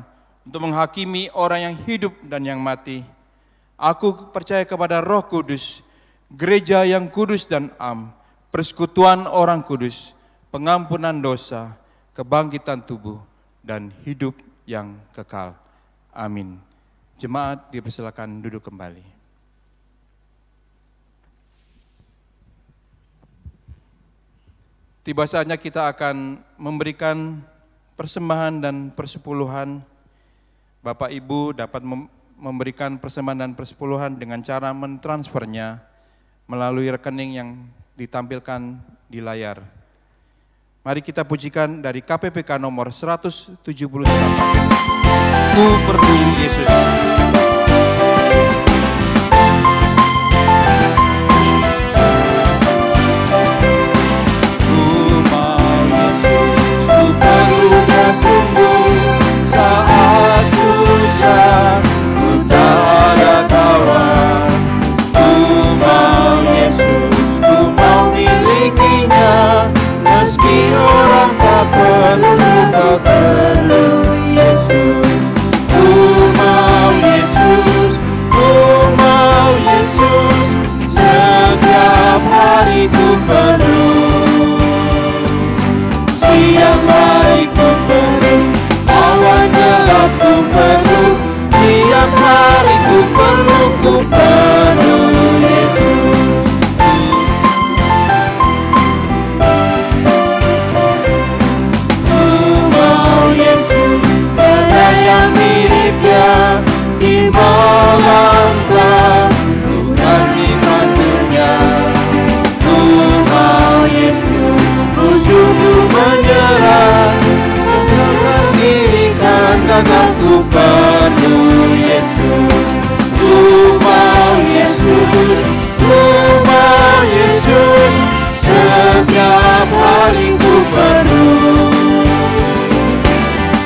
untuk menghakimi orang yang hidup dan yang mati. Aku percaya kepada Roh Kudus, gereja yang kudus dan am, persekutuan orang kudus, pengampunan dosa, kebangkitan tubuh, dan hidup yang kekal. Amin. Jemaat dipersilakan duduk kembali. Tiba saatnya kita akan memberikan persembahan dan persepuluhan. Bapak Ibu dapat memberikan persembahan dan persepuluhan dengan cara mentransfernya melalui rekening yang ditampilkan di layar. Mari kita pujikan dari KPPK nomor 178. Ku perlu Yesus. Sungguh saat susah ku tak ada kawan. Ku mau Yesus, ku mau milikinya. Meski orang tak perlu, kau perlu Yesus. Ku mau Yesus, ku mau Yesus. Setiap hari ku perlu. Siang hari ku perlu, awan gelap ku perlu. Siang hari ku perlu Yesus. Ku mau Yesus, ada yang mirip Dia di malam gelap, bukan di dunia. Ku mau Yesus, ku sungguh menyerah, menyerahkan diri kan gagal. Ku perlu Yesus. Ku mau Yesus, ku mau Yesus. Setiap hari ku perlu.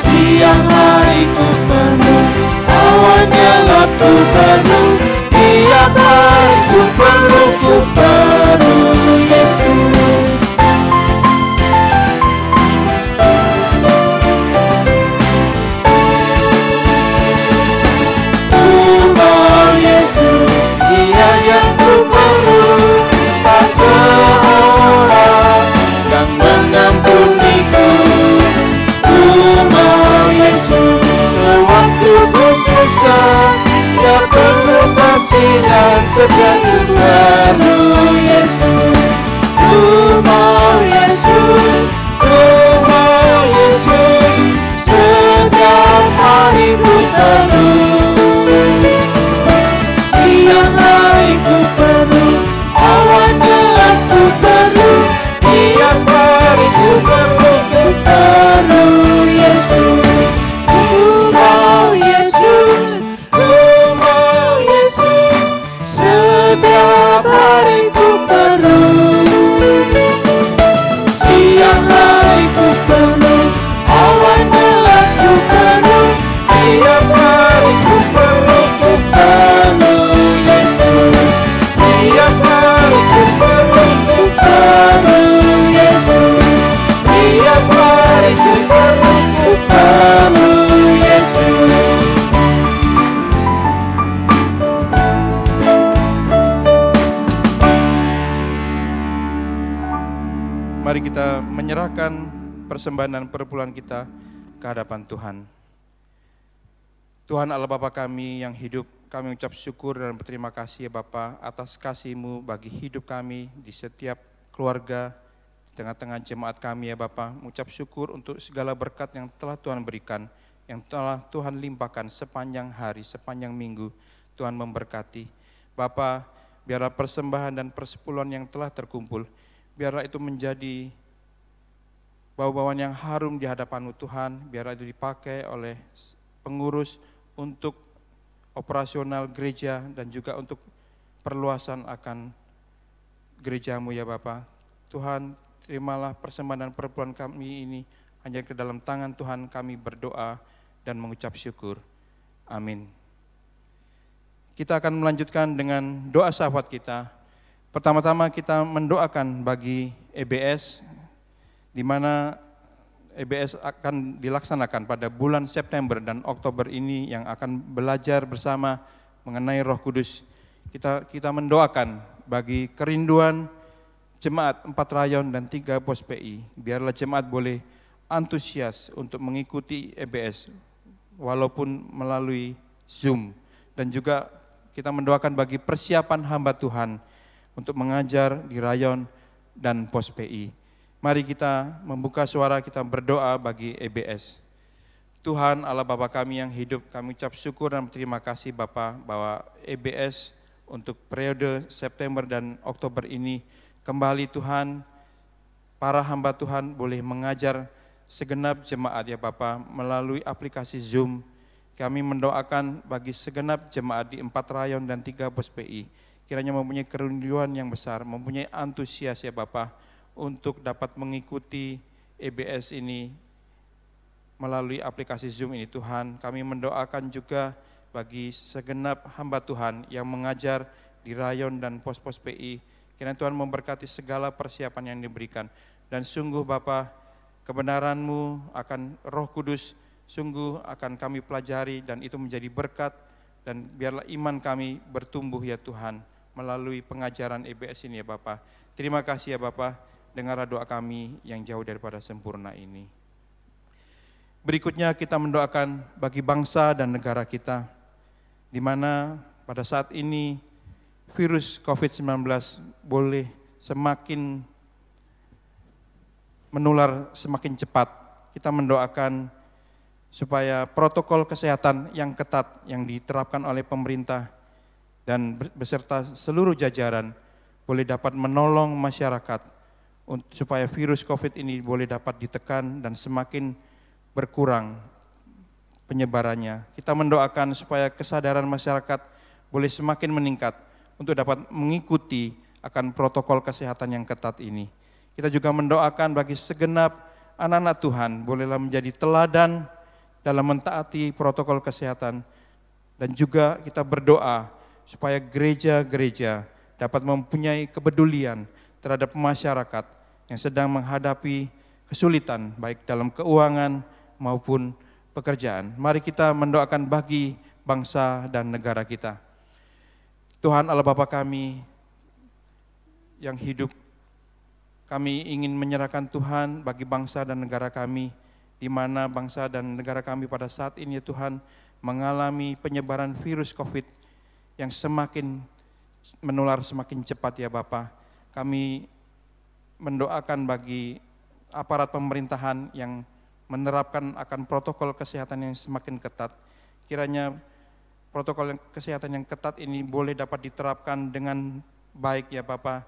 Siang hari ku perlu, awan gelap ku perlu. Tiap hari ku perlu Yesus. Ku mau Yesus, Dia yang ku perlu. Tak seorang yang mengampuniku. Ku mau Yesus, sewaktu ku susah. Dia perlu kasih dan setia. Ku perlu Yesus. Ku mau Yesus, ku mau Yesus. Setiap hari ku perlu. Siang hari ku perlu, awan gelap ku perlu. Tiap hari ku perlu Yesus. Ku mau Yesus, ku mau Yesus. Setiap hari ku perlu. Siang hari ku perlu, awan gelap ku perlu. Tiap hari ku perlu Yesus. Tiap hari ku perlu Yesus. Tiap hari ku perlu Yesus. Mari kita menyerahkan persembahan dan perpuluhan kita ke hadapan Tuhan. Tuhan Allah Bapa kami yang hidup, kami ucap syukur dan berterima kasih ya Bapa atas kasih-Mu bagi hidup kami di setiap keluarga, di tengah-tengah jemaat kami ya Bapa. Mengucap syukur untuk segala berkat yang telah Tuhan berikan, yang telah Tuhan limpahkan sepanjang hari, sepanjang minggu. Tuhan memberkati. Bapa, biarlah persembahan dan persepuluhan yang telah terkumpul, biarlah itu menjadi bau-bauan yang harum di hadapan-Mu Tuhan, biarlah itu dipakai oleh pengurus untuk operasional gereja dan juga untuk perluasan akan gereja-Mu ya Bapa. Tuhan, terimalah persembahan dan perpuluhan kami ini hanya ke dalam tangan Tuhan kami berdoa dan mengucap syukur. Amin. Kita akan melanjutkan dengan doa sahabat kita. Pertama-tama kita mendoakan bagi EBS, di mana EBS akan dilaksanakan pada bulan September dan Oktober ini yang akan belajar bersama mengenai Roh Kudus. Kita mendoakan bagi kerinduan jemaat 4 rayon dan 3 pos PI. Biarlah jemaat boleh antusias untuk mengikuti EBS walaupun melalui Zoom. Dan juga kita mendoakan bagi persiapan hamba Tuhan untuk mengajar di rayon dan pos PI. Mari kita membuka suara, kita berdoa bagi EBS. Tuhan Allah Bapa kami yang hidup, kami ucap syukur dan terima kasih Bapa bahwa EBS untuk periode September dan Oktober ini kembali Tuhan para hamba Tuhan boleh mengajar segenap jemaat ya Bapa melalui aplikasi Zoom. Kami mendoakan bagi segenap jemaat di 4 rayon dan 3 pos PI, kiranya mempunyai kerinduan yang besar, mempunyai antusias ya Bapa untuk dapat mengikuti EBS ini melalui aplikasi Zoom ini Tuhan. Kami mendoakan juga bagi segenap hamba Tuhan yang mengajar di rayon dan pos-pos PI, kiranya Tuhan memberkati segala persiapan yang diberikan. Dan sungguh Bapa, kebenaran-Mu akan Roh Kudus sungguh akan kami pelajari dan itu menjadi berkat, dan biarlah iman kami bertumbuh ya Tuhan melalui pengajaran EBS ini ya Bapa. Terima kasih ya Bapa, dengarlah doa kami yang jauh daripada sempurna ini. Berikutnya kita mendoakan bagi bangsa dan negara kita, di mana pada saat ini virus COVID-19 boleh semakin menular semakin cepat. Kita mendoakan supaya protokol kesehatan yang ketat yang diterapkan oleh pemerintah dan beserta seluruh jajaran boleh dapat menolong masyarakat supaya virus COVID ini boleh dapat ditekan dan semakin berkurang penyebarannya. Kita mendoakan supaya kesadaran masyarakat boleh semakin meningkat untuk dapat mengikuti akan protokol kesehatan yang ketat ini. Kita juga mendoakan bagi segenap anak-anak Tuhan bolehlah menjadi teladan dalam mentaati protokol kesehatan, dan juga kita berdoa supaya gereja-gereja dapat mempunyai kepedulian terhadap masyarakat yang sedang menghadapi kesulitan baik dalam keuangan maupun pekerjaan. Mari kita mendoakan bagi bangsa dan negara kita. Tuhan Allah Bapa kami yang hidup, kami ingin menyerahkan Tuhan bagi bangsa dan negara kami, di mana bangsa dan negara kami pada saat ini ya Tuhan mengalami penyebaran virus COVID yang semakin menular semakin cepat ya Bapa. Kami mendoakan bagi aparat pemerintahan yang menerapkan akan protokol kesehatan yang semakin ketat. Kiranya protokol kesehatan yang ketat ini boleh dapat diterapkan dengan baik ya Bapa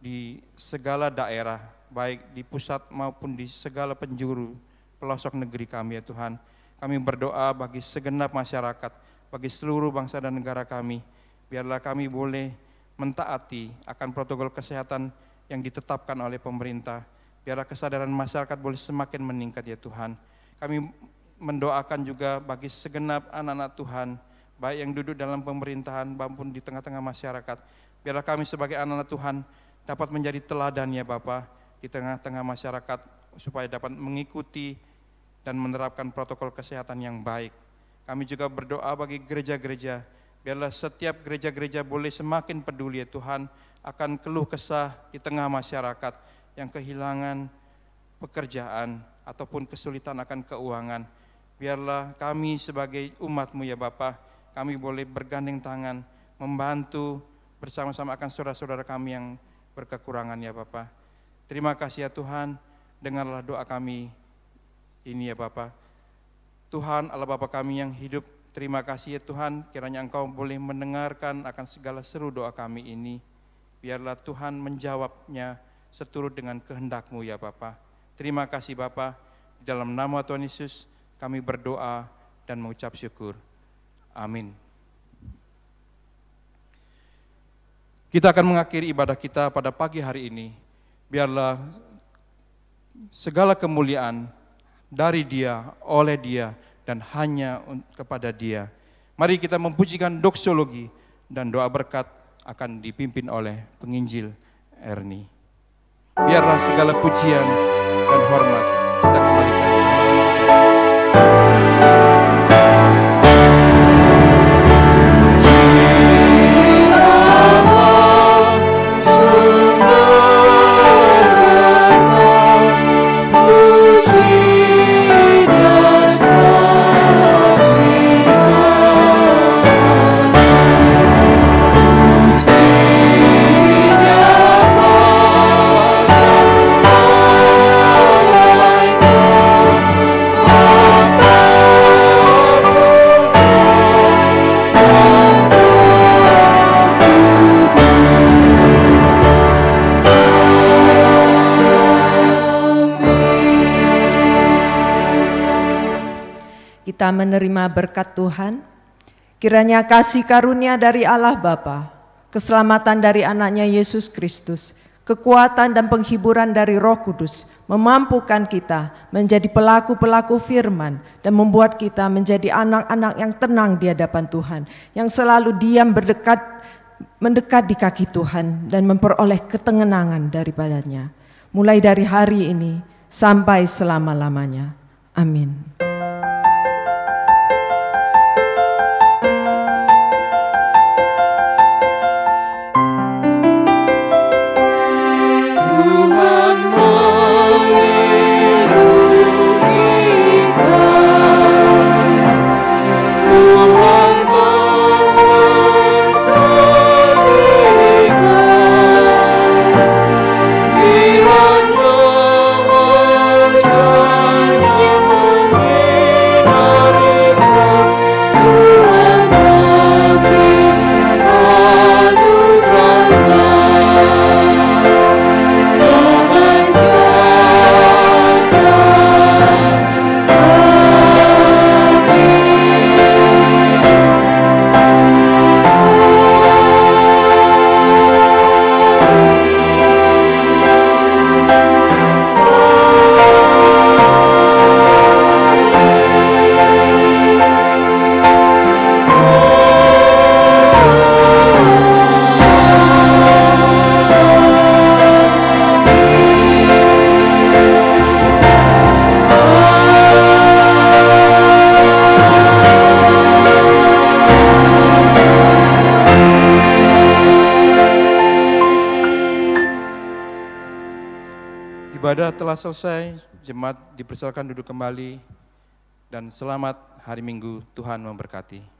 di segala daerah, baik di pusat maupun di segala penjuru pelosok negeri kami ya Tuhan. Kami berdoa bagi segenap masyarakat, bagi seluruh bangsa dan negara kami, biarlah kami boleh mentaati akan protokol kesehatan yang ditetapkan oleh pemerintah. Biarlah kesadaran masyarakat boleh semakin meningkat ya Tuhan. Kami mendoakan juga bagi segenap anak-anak Tuhan, baik yang duduk dalam pemerintahan maupun di tengah-tengah masyarakat. Biarlah kami sebagai anak-anak Tuhan dapat menjadi teladan ya Bapa di tengah-tengah masyarakat, supaya dapat mengikuti dan menerapkan protokol kesehatan yang baik. Kami juga berdoa bagi gereja-gereja, biarlah setiap gereja-gereja boleh semakin peduli ya Tuhan akan keluh kesah di tengah masyarakat yang kehilangan pekerjaan ataupun kesulitan akan keuangan. Biarlah kami sebagai umat-Mu ya Bapa, kami boleh bergandeng tangan, membantu bersama-sama akan saudara-saudara kami yang berkekurangan ya Bapa. Terima kasih ya Tuhan, dengarlah doa kami ini ya Bapa. Tuhan Allah Bapa kami yang hidup, terima kasih ya Tuhan, kiranya Engkau boleh mendengarkan akan segala seru doa kami ini. Biarlah Tuhan menjawabnya seturut dengan kehendak-Mu ya Bapa. Terima kasih Bapa, di dalam nama Tuhan Yesus kami berdoa dan mengucap syukur. Amin. Kita akan mengakhiri ibadah kita pada pagi hari ini. Biarlah segala kemuliaan dari Dia, oleh Dia, dan hanya kepada Dia. Mari kita mempujikan doksologi, dan doa berkat akan dipimpin oleh penginjil Ernie. Biarlah segala pujian dan hormat kita kembalikan. Oh kita menerima berkat Tuhan. Kiranya kasih karunia dari Allah Bapa, keselamatan dari anaknya Yesus Kristus, kekuatan dan penghiburan dari Roh Kudus memampukan kita menjadi pelaku-pelaku firman dan membuat kita menjadi anak-anak yang tenang di hadapan Tuhan, yang selalu diam mendekat di kaki Tuhan dan memperoleh ketenangan daripadanya, mulai dari hari ini sampai selama-lamanya. Amin. Ibadah telah selesai, jemaat dipersilakan duduk kembali, dan selamat hari Minggu, Tuhan memberkati.